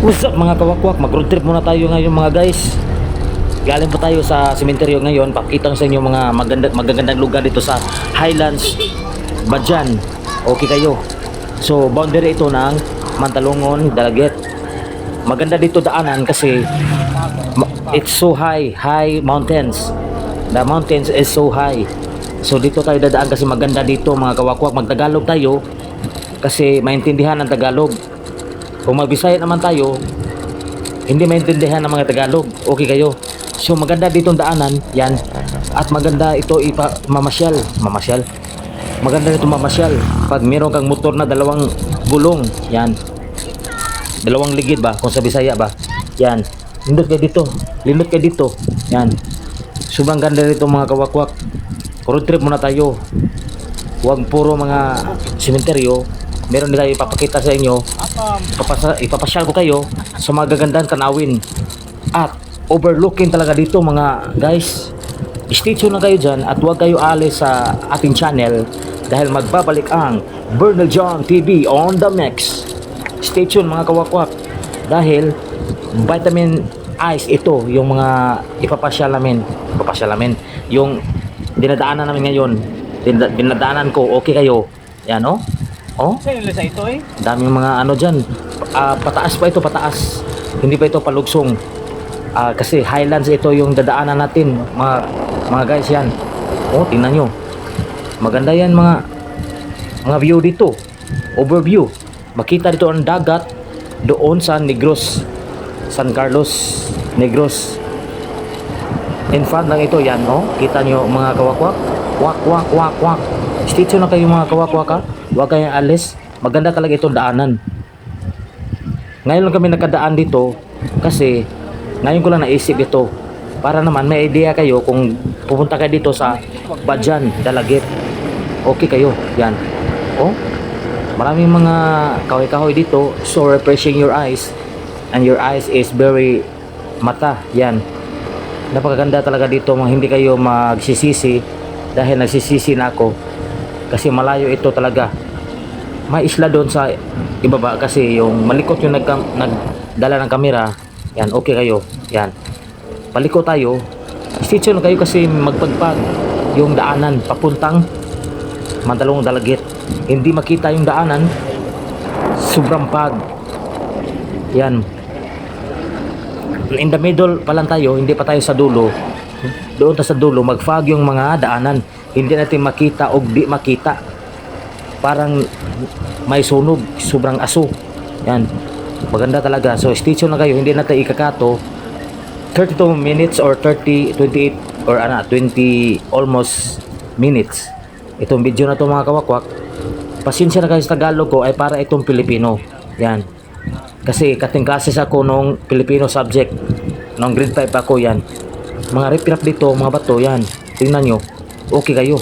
What's up mga kawakwak? Mag-road trip muna tayo ngayon mga guys. Galing pa tayo sa sementeryo ngayon. Pakita ko sa inyo mga magagandang lugar dito sa Highlands, Badjan. Okay kayo. So boundary ito ng Mantalongon, Dalaget. Maganda dito daanan kasi it's so high mountains. The mountains is so high. So dito tayo dadaan kasi maganda dito mga kawakwak. Magtagalog tayo kasi maintindihan ang Tagalog. Kung magbisaya naman tayo, hindi maintindihan ng mga Tagalog. Okay kayo. So maganda ditong daanan, yan. At maganda ito mamasyal. Maganda ito mamasyal. Pag meron kang motor na dalawang gulong, yan. Dalawang ligid ba? Kung sa Bisaya ba? Yan. Lindot kayo dito. Yan. Sobrang ganda dito mga kawakwak. Road trip muna tayo. Huwag puro mga sementeryo. Meron din tayo ipapakita sa inyo. Ipapasyal ko kayo sa mga gagandang tanawin. At overlooking talaga dito mga guys. Stay tuned na kayo dyan at huwag kayo alis sa ating channel dahil magbabalik ang Bernal John TV on the mix. Stay tuned mga kawakwak dahil vitamin ice ito yung mga ipapasyal namin. Yung dinadaanan namin ngayon. Dinadaanan ko, okay kayo. Yan o. Oh? Sa ito eh. Daming mga ano dyan. Pataas pa ito, pataas. Hindi pa ito palugsong. Kasi highlands ito yung dadaanan natin. Mga guys yan. Oh, tingnan nyo. Maganda yan mga view dito. Overview. Makita dito ang dagat doon sa Negros. San Carlos, Negros. In front lang ito yan, oh. Kita nyo mga kawakwak. Wak. Stay tuned na kayo mga kawakwak ha. Huwag kayong alis. Maganda talaga itong daanan. Ngayon lang kami nakadaan dito kasi ngayon ko lang naisip ito para naman may idea kayo kung pupunta kayo dito sa Badjan, Dalaget. Okay kayo. Yan. Oh. Maraming mga kahoy-kahoy dito. So refreshing your eyes. And your eyes is very mata. Yan. Napakaganda talaga dito. Hindi kayo magsisisi dahil nagsisisi na ako. Kasi malayo ito talaga. May isla doon sa ibaba kasi yung malikot yung nagdala ng kamera. Yan, okay kayo. Yan. Paliko tayo. Stitch na kayo kasi magpagpag yung daanan papuntang Mantalongon, Dalaget. Hindi makita yung daanan. Sobrang pag. Yan. In the middle pa lang tayo, hindi pa tayo sa dulo. Doon ta sa dulo, magfog yung mga daanan. Hindi natin makita o di makita. Parang may sunog, sobrang aso. Yan. Maganda talaga. So stay tuned na kayo. Hindi natin ikakato 32 minutes or 30, 28 or 20 almost minutes. Itong video na to mga kawakwak. Pasensya na kayo sa Tagalog ko ay para itong Pilipino. Yan. Kasi kating classes ako nung Filipino subject. Nung grade 5 ako yan. Mga rip dito, mga bato yan. Tingnan nyo. Okay kayo.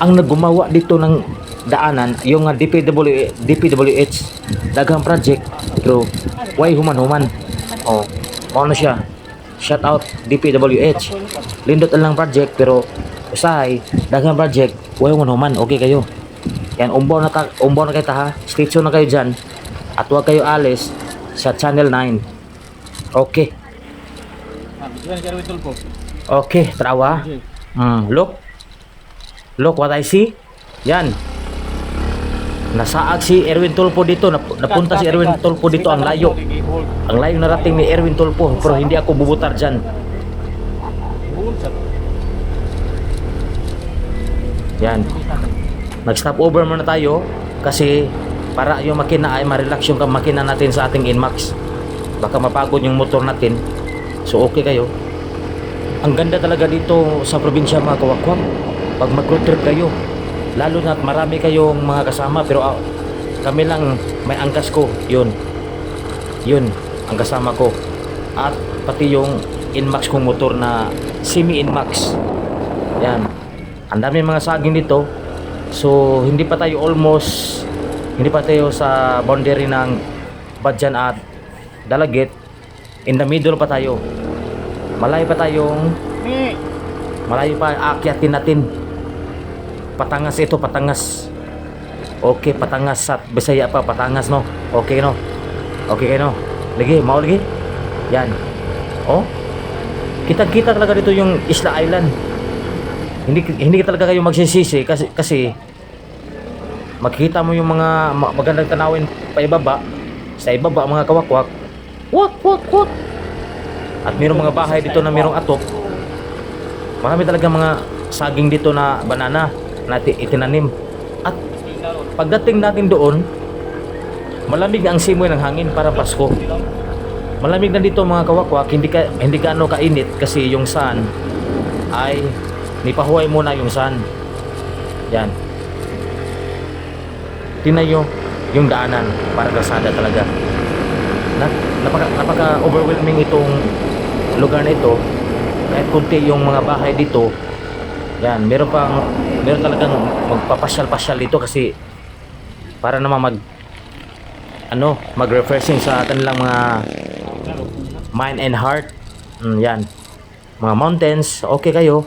Ang naggumawa dito ng daanan, yung DPWH daghang project, pero why human. Oh, ano siya? Shout out DPWH. Lindot lang project pero usahay daghang project, why human. Okay kayo. Yan, umbaw na kayo ha. Stay tuned na kayo dyan. At huwag kayo alis sa channel 9. Okay. Okay, trawa. Look what I see. Yan. Nasaag si Erwin Tulfo dito. Napunta si Erwin Tulfo dito. Ang layo. Ang layo narating ni Erwin Tulfo. Pero hindi ako bubutar dyan. Yan. Nag-stop over muna tayo. Kasi para yung makina ay ma-relax yung makina natin sa ating Inmax. Baka mapagod yung motor natin. So okay kayo. Ang ganda talaga dito sa probinsya mga kawakwak. Pag mag-road trip kayo, lalo na marami kayong mga kasama, pero kami lang may angkas ko. Yun ang kasama ko. At pati yung Inmax kong motor na semi Inmax. Yan. Ang dami mga saging dito. So hindi pa tayo sa boundary ng Badjan at Dalaget. In the middle pa tayo. Malayo pa aakyatin natin. Patangas ito, Patangas. Okay, Patangas at Bisaya pa, Patangas no. Okay no. Okay no. Lagi, mao lagi. Yan. Oh. Kita-kita talaga dito yung Isla Island. Hindi talaga kayo magsisisi kasi makikita mo yung mga magandang tanawin pa ibaba. Sa ibaba mga kawakwak. Wak wak wak. At mayroong mga bahay dito na mayroong atop. Marami talaga mga saging dito na banana na itinanim. At pagdating natin doon, malamig ang simoy ng hangin para Pasko. Malamig na dito mga kawakwak, hindi gaano kainit kasi yung sun ay nipahuway muna yung sun. Yan. Tingnan nyo yung daanan para kalsada talaga. Napaka overwhelming itong lugar na ito. Kahit kunti yung mga bahay dito. Yan, meron talagang magpapasyal-pasyal dito kasi para naman mag-refreshing sa kanilang mga mind and heart. Yan. Mga mountains, okay kayo.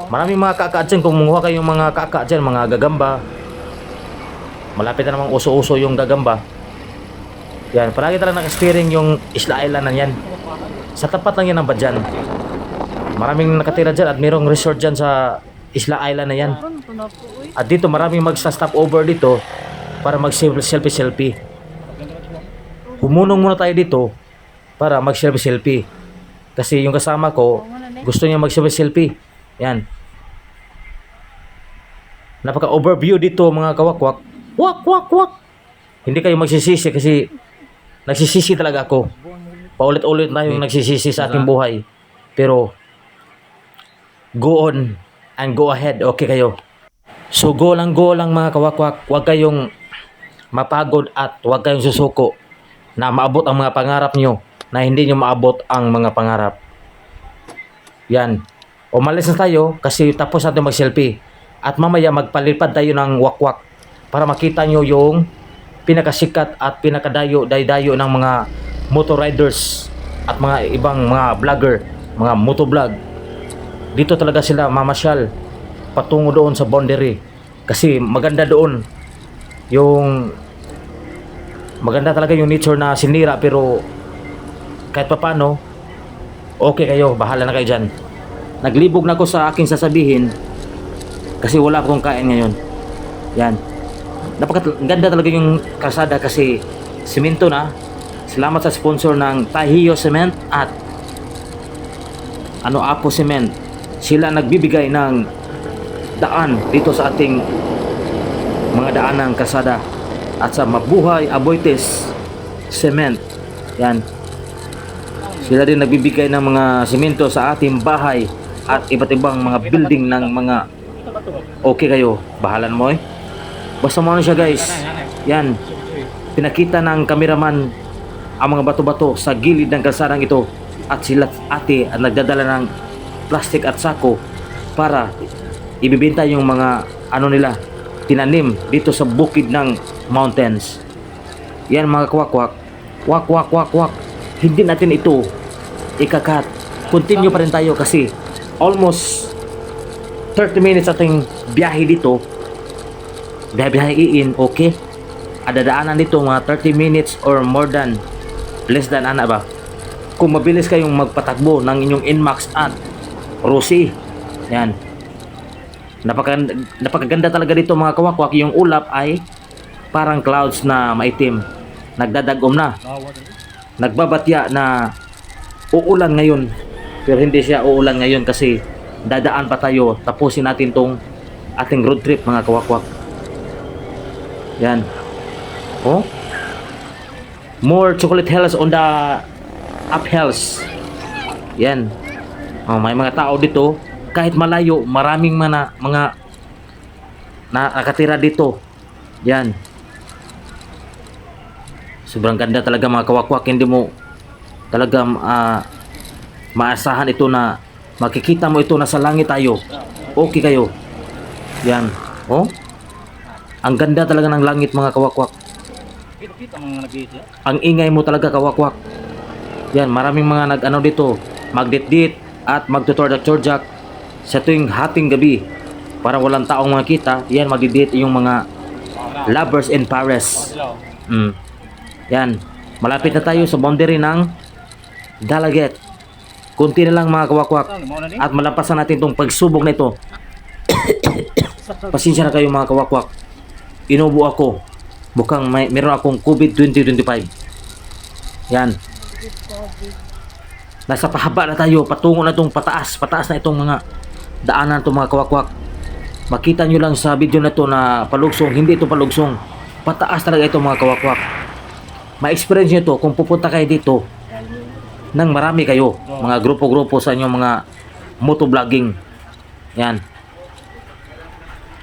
Maraming mga kaka dyan. Kung munguha kayong mga kaka dyan, mga gagamba. Malapit na namang uso-uso yung gagamba. Yan, palagi talagang naka-steering yung Isla Island na yan. Sa tapat lang yan ng Badyan. Maraming nakatira dyan at mayroong resort dyan sa Isla Island na yan. At dito maraming magsa-stop over dito para mag-selfie. Humunong muna tayo dito para mag-selfie. Kasi yung kasama ko gusto niya mag-selfie. Yan. Napaka-overview dito mga kawakwak. Wak wak wak. Hindi kayo magsisisi kasi nagsisisi talaga ako. Paulit-ulit tayong nagsisisi sa ating buhay. Pero go on and go ahead. Okay kayo. So go lang mga kawakwak. Huwag kayong mapagod at huwag kayong susuko na maabot ang mga pangarap nyo na hindi nyo maabot ang mga pangarap. Yan. Umalis na tayo kasi tapos natin mag-selfie. At mamaya magpalipad tayo ng wakwak para makita nyo yung pinakasikat at pinakadayo ng mga motor riders at mga ibang mga vlogger, mga motovlog. Dito talaga sila mamasyal patungo doon sa boundary kasi maganda doon maganda talaga yung nature na sinira, pero kahit papano okay kayo, bahala na kayo dyan. Naglibog na ako sa aking sasabihin kasi wala akong kain ngayon. Yan. Ganda talaga yung kalsada kasi simento na. Salamat sa sponsor ng Tahiyo Cement at Apo Cement. Sila nagbibigay ng daan dito sa ating mga daan ng kalsada. At sa Mabuhay Aboitiz Cement. Yan. Sila din nagbibigay ng mga simento sa ating bahay at iba't ibang mga building ng mga okay kayo. Bahalan mo Basta mo na siya guys. Yan. Pinakita ng kameraman ang mga bato-bato sa gilid ng kalsadang ito. At sila ate at nagdadala ng plastic at sako para ibibenta yung mga nila tinanim dito sa bukid ng mountains. Yan mga kawakwak. Wak. Hindi natin ito ikakat. Continue pa rin tayo kasi almost 30 minutes ating biyahe dito. Biyahe-biyahein, okay? Adadaanan dito mga 30 minutes or more than less than ba? Kung mabilis kayong magpatakbo ng inyong Inmax at Rossi. Yan. Napakaganda talaga dito mga kawakwak. Yung ulap ay parang clouds na maitim. Nagdadagom na. Nagbabatya na uulan ngayon. Pero hindi siya uulan ngayon kasi dadaan pa tayo. Tapusin natin tong ating road trip mga kawakwak. Yan. Oh. More chocolate hills on the uphills. Yan. Oh, may mga tao dito. Kahit malayo, maraming mga nakatira dito. Yan. Sobrang ganda talaga mga kawakwak. Hindi mo talaga maasahan ito na makikita mo ito na sa langit tayo. Okay kayo. Yan. Oh. Ang ganda talaga ng langit mga kawakwak. Ang ingay mo talaga kawakwak. Yan, maraming mga dito, magdit-dit at magtutorjak-torjak sa tuwing hating gabi. Para walang taong makita, yan magdit-dit yung mga lovers in Paris. Yan. Malapit na tayo sa boundary ng Dalaget. Kunti na lang mga kawakwak. At malampasan natin itong pagsubok na ito. Pasensya na kayo mga kawakwak. Inubo ako. Mukhang meron akong COVID 2025. Yan. Nasa pahaba na tayo. Patungo na itong pataas. Pataas na itong mga daanan itong mga kawakwak. Makita nyo lang sa video na ito na palugsong. Hindi ito palugsong. Pataas talaga ito mga kawakwak. Ma-experience nyo ito kung pupunta kayo dito nang marami kayo. Mga grupo-grupo sa inyong mga motovlogging. Yan.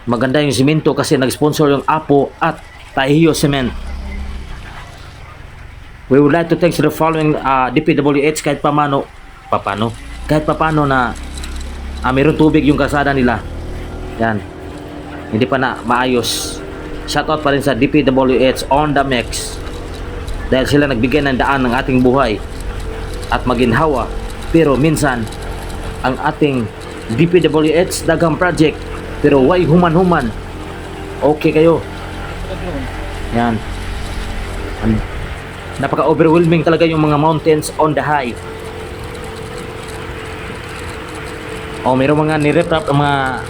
Maganda yung simento kasi nag-sponsor yung Apo at Tahiyo Cement. We would like to thank the following DPWH kahit papano na mayroon tubig yung kalsada nila. Yan. Hindi pa na maayos. Shoutout pa rin sa DPWH on the mix. Dahil sila nagbigay ng daan ng ating buhay at maginhawa. Pero minsan ang ating DPWH dagang project pero why human-human. Okay kayo. Yan. Napaka-overwhelming talaga yung mga mountains on the high. Mayroong mga nireprap mga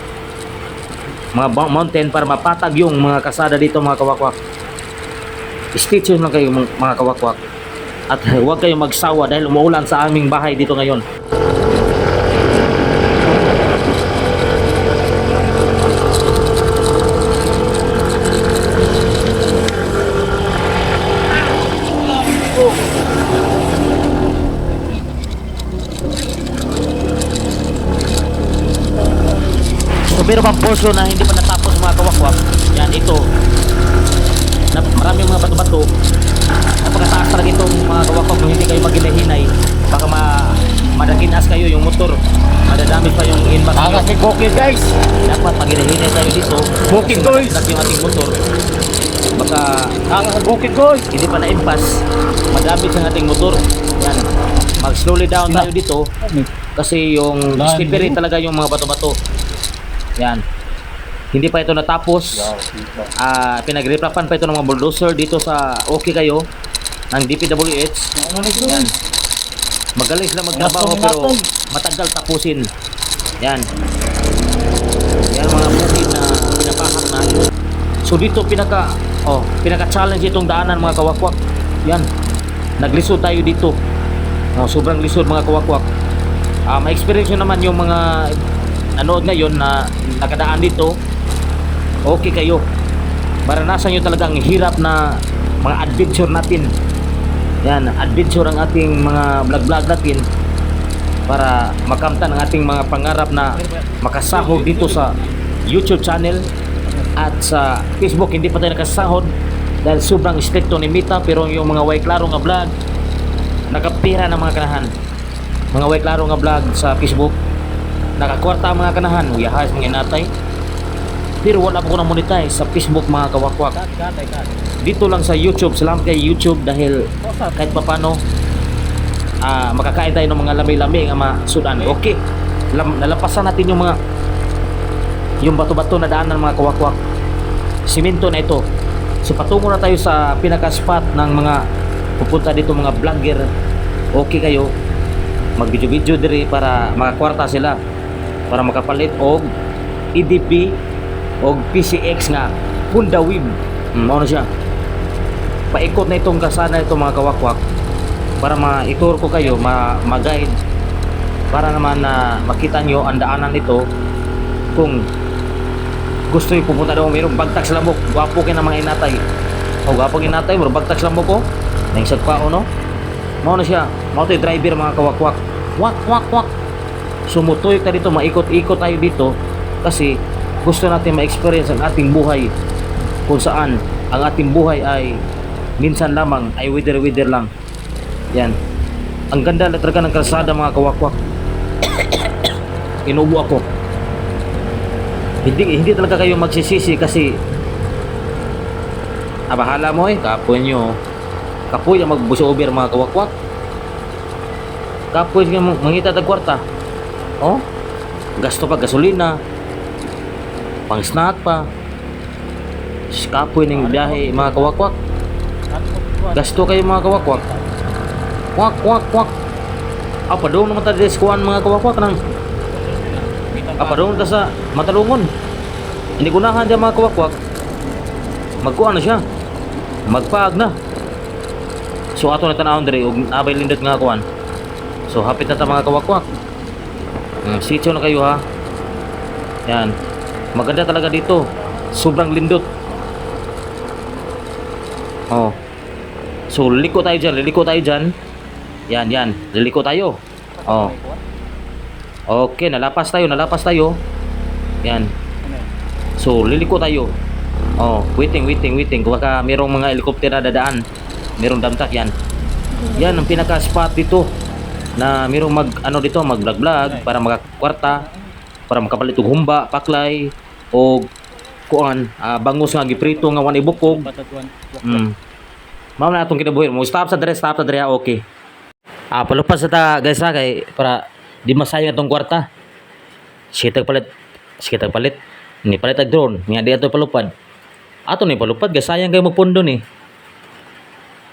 mountain para mapatag yung mga kasada dito mga kawakwak. Stay tuned lang kayo mga kawakwak. At huwag kayong magsawa dahil umuulan sa aming bahay dito ngayon. So meron pang portion na hindi pa natapos mga kawakwak. Yan ito. Marami mga bato-bato. Napakataas talaga itong mga kawakwak kung hindi kayo maghinay-hinay. Baka madakinas kayo yung motor. Madadamage pa yung inbox nyo. Kasi bukid guys. Dapat maghinay-hinay tayo dito. Bukid guys. Kasi yung ating motor. Baka Bukid guys. hindi pa na-impass. Madamage ang ating motor. Yan. Mag-slowly down tayo dito. Kasi yung slippery talaga yung mga bato-bato. Yan. Hindi pa ito natapos. Pinag-replapan pa ito ng mga bulldozer dito sa okay kayo ng DPWH. Yan. Magaling sila magtrabaho pero matagal tapusin. Yan. Yan mga bukid na pinapahak na. So dito pinaka-challenge itong daanan mga kawakwak. Yan. Naglisod tayo dito. Sobrang lisod mga kawakwak. Ma-experience nyo naman yung mga nanood ngayon na nakadaan dito. Okay kayo. Maranasan nyo talagang hirap na mga adventure natin. Yan, adventure ang ating mga vlog natin para makamtan ang ating mga pangarap na makasahod dito sa YouTube channel at sa Facebook. Hindi pa tayo nakasahod dahil sobrang stricto ni Mita, pero yung mga way klaro nga vlog nakapira ng mga kanahan. Mga way klaro nga vlog sa Facebook nakakwarta ang mga kanahan. Uyahas mga inatay. Pero wala pa ko na monetize sa Facebook mga kawakwak. Dito lang sa YouTube. Salamat kay YouTube dahil kahit pa paano makakain tayo ng mga lamay-lamay nga masudan. Okay. Nalampasan natin yung bato-bato na daanan mga kawakwak. Simento na ito. So patungo na tayo sa pinaka-spot ng mga pupunta dito mga vlogger. Okay kayo. Mag-video-video diri para makakwarta sila. Para makapalit og EDP og PCX nga Honda Wave. Ano siya? Paikot na itong kasana ito mga kawakwak para ma-tour ko kayo, ma-guide para naman na makita nyo ang daanan nito. Kung gusto nyo pupunta daw, mayroong bagtak sa lamok. Gwapo kayo ng mga inatay. Gwapo kayo inatay, mayroong bagtak sa lamok ko. Naisag pa no? Ano siya? Mao to driver mga kawakwak. Wak. Sumutoy ka dito, maikot-ikot tayo dito kasi gusto natin ma-experience ang ating buhay kung saan ang ating buhay ay minsan lamang ay wither lang. Yan. Ang ganda na talaga ng kalsada mga kawakwak. Inubo ako. Hindi talaga kayo magsisisi kasi bahala mo kapoy nyo. Kapoy ang magbusober mga kawakwak. Kapoy nga mangita tag kwarta. Gasto pa gasolina. Pang snack pa. Kapoy ng biyahe mga kawakwak. Gasto kayo mga kawakwak. Kwak, kwak, kwak. Apa doon naman tayo diskuan mga kawakwak nang apa doon ta sa matalungon. Hindi gunahan dyan mga kawakwak. Magkuhan na siya. Magpaag na. So ato na tanawon diri ug abay lindot nga kuan. So hapit na ta mga kawakwak. Sityo na kayo ha. Yan. Maganda talaga dito. Sobrang lindot. Oh. So liliko tayo dyan. Liliko tayo dyan. Yan, yan. Liliko tayo. Oh. Okay, nalapas tayo. Nalapas tayo. Yan. So liliko tayo. Oh, waiting. Kung baka mayroong mga helicopter na dadaan. Mayroong damtak yan. Yan ang pinaka spot dito na mayroong dito mag vlog para makakwarta, para makapalit og humba, paklay o kuan bangus nga giprito nga wan ibukog. Mao na atong kinabuhi mo. Stop sa dire okay. Palupas sa ta guys ha kay para di masayang atong kwarta. Sige palit. Ni palit ag drone, nga di ato palupad. Ato ni palupad guys, sayang kay magpundo ni.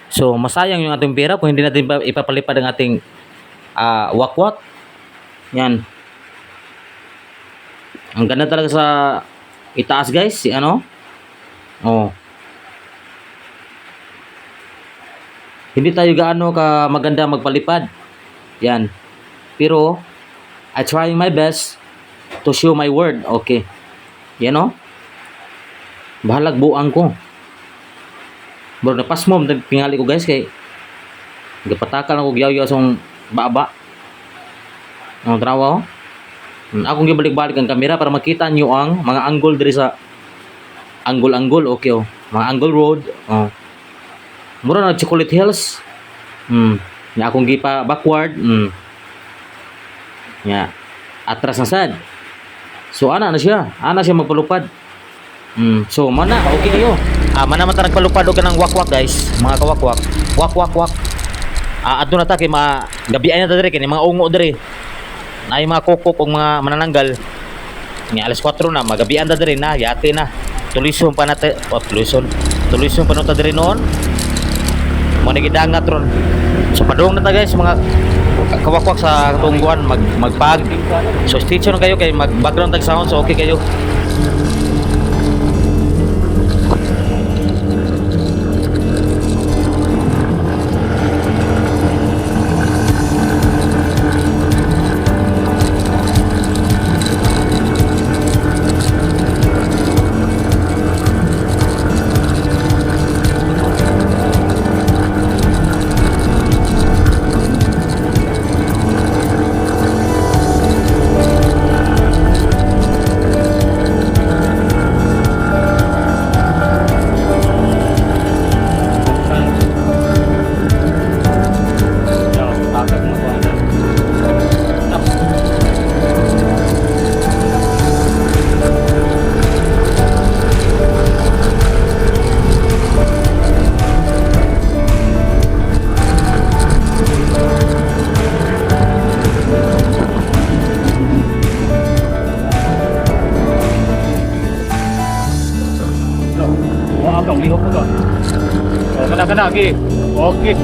So masayang yung ating pera kung hindi natin ipapalipad ang ating wakwak. Yan. Ang ganda talaga sa itaas guys, si ano? Oh. Hindi tayo gaano ka maganda magpalipad. Yan. Pero I trying my best to show my word. Okay. Yan oh. Bahalag buang ko. Bro, napas mo pingali ko guys kay gapatakal ako giyaw-yaw sa baba. Ang trawa oh. Akong gibalik-balik ang kamera para makita nyo ang mga angle diri sa angle okay oh. Mga angle road. Oh. Mura na Chocolate Hills. Nya akong gipa backward. Nya atras na sad. So ana siya magpalupad. So mana okay kayo. Mana man ta nagpalupad og kanang wakwak guys, mga kawakwak. Wak. Adto na ta kay gabian na ta diri kay mga ungo diri. Nay mga kokok og mga manananggal. Ni alas 4 na magabian ta diri na, yate na. Tulisyon pa nate, tulisyon pa no ta diri noon. Mo gidangat ron. So padung na ta guys mga kawakwak sa tungguan magpag. So stitch na kayo kay mag background tag sound so okay kayo. Lihok mo to. Kana, okay. Okay.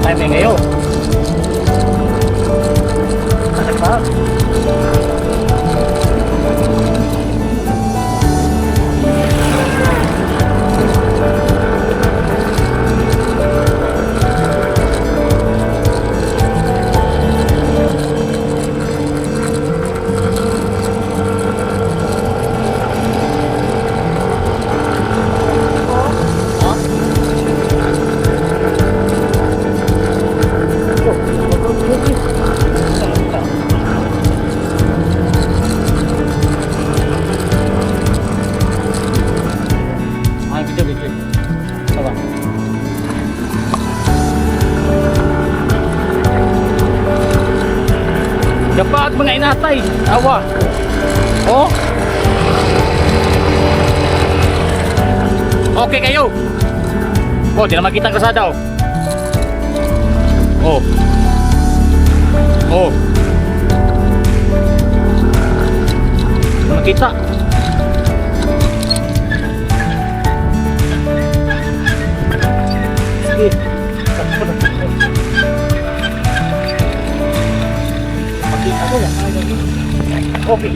Ay, ngayon. Dapat mga inatay. Awa. Oh. Okay kayo. Oh, di na makita ang kasada oh. Oh. Oh. Di na makita. Sige. Makita ko yan. Okay.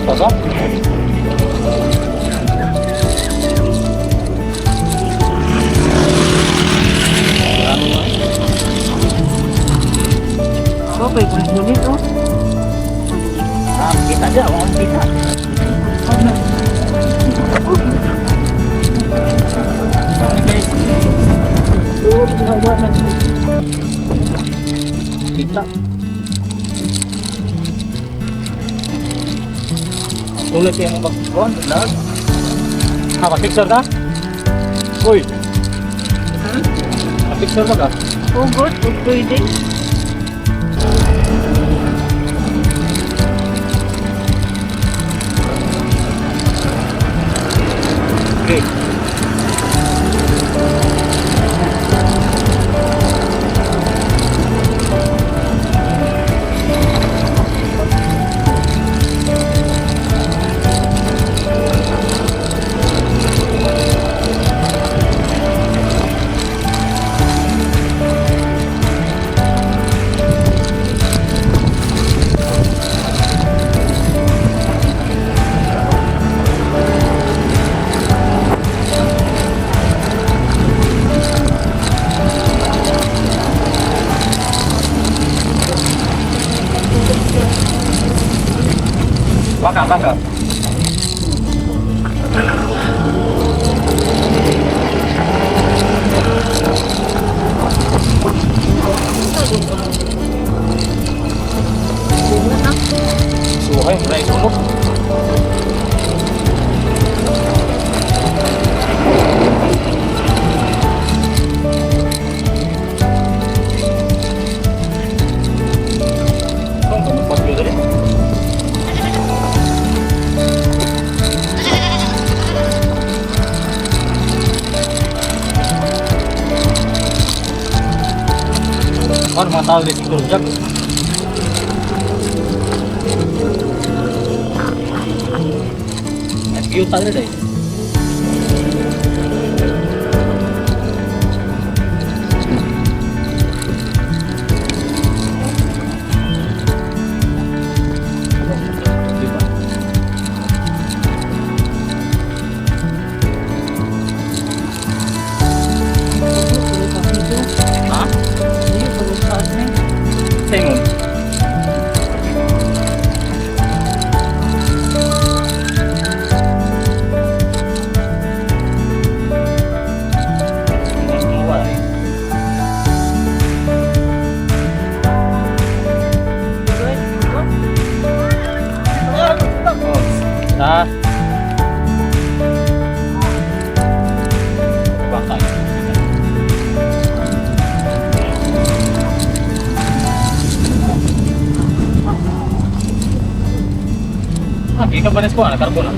Tasa? Okay, kulit ulit oh. Kita aja, orang kita. Kita. Tulis yang bagus, benar. Apa picture dah? Oi. Picture dah? Oh, good. Good pwede. Okay. Bakar. Suhay, mulai dulu. Kan mata udah dikerjak. View tadi deh. Hah? Iya, bagus saatnya. Tengok. Nah. Bakal. Ikan panas ko na karbon.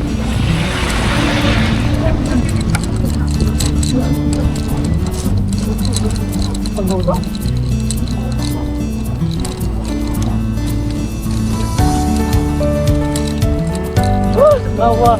Pagbuto. Bawa.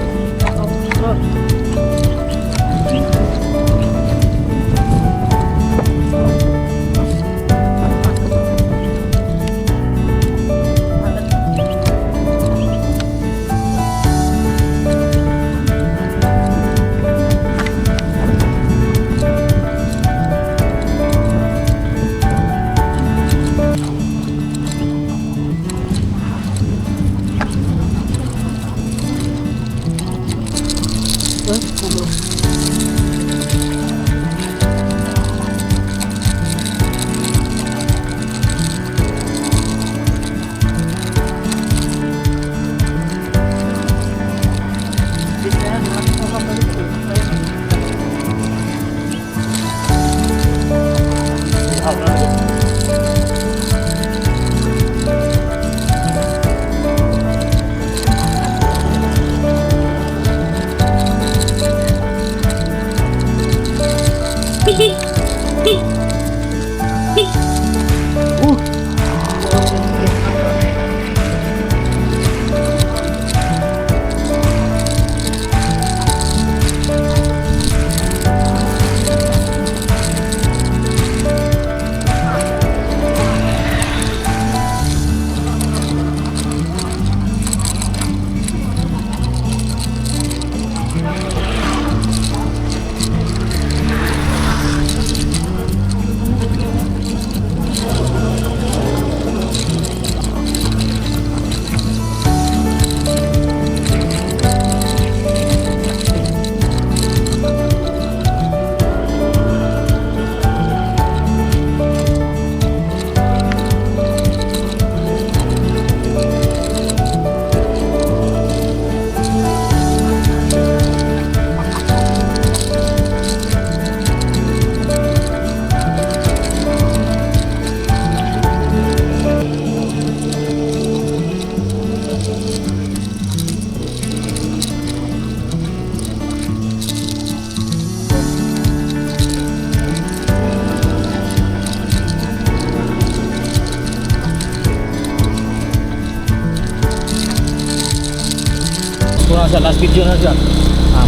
ko na siya, last video na siya.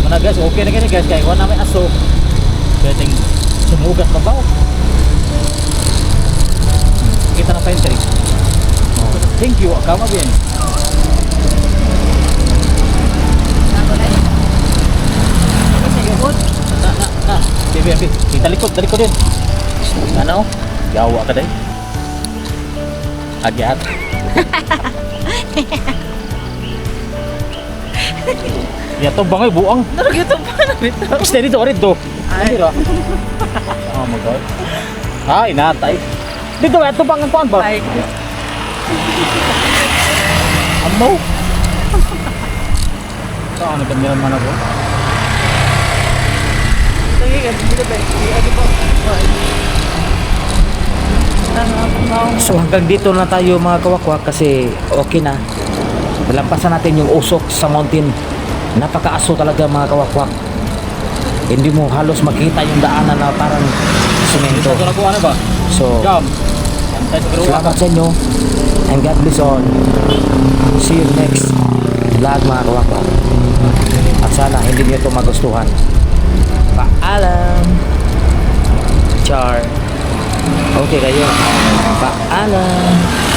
Mana guys, okay na guys, kaya wala may aso. Kaya ting sumugat pa ba? Kita na pa yung trip. Thank you, kama bien. Na. Bibi. Talikod din. Ano? Yawa ka din. Agyat. Ya to bangay buang. Pero gito pa na ito. Tapos dito. Ay. Dito. Oh my god. Ay, natay. Dito ito bang ang ba? Ay. Amo. Saan nagkamera man ako? Sige, dito ba? Sige po. So hanggang dito na tayo mga kawakwak kasi okay na. Nalampasan natin yung usok sa mountain. Napakaaso talaga mga kawakwak. Hindi mo halos makita yung daanan na parang semento. Dito na ko ano ba? So, Jam. Antay sa gruwa. salamat sa inyo. And God bless all. See you next vlog mga kawakwak. At sana hindi niyo ito magustuhan. Paalam. Char. Okay kayo. Paalam.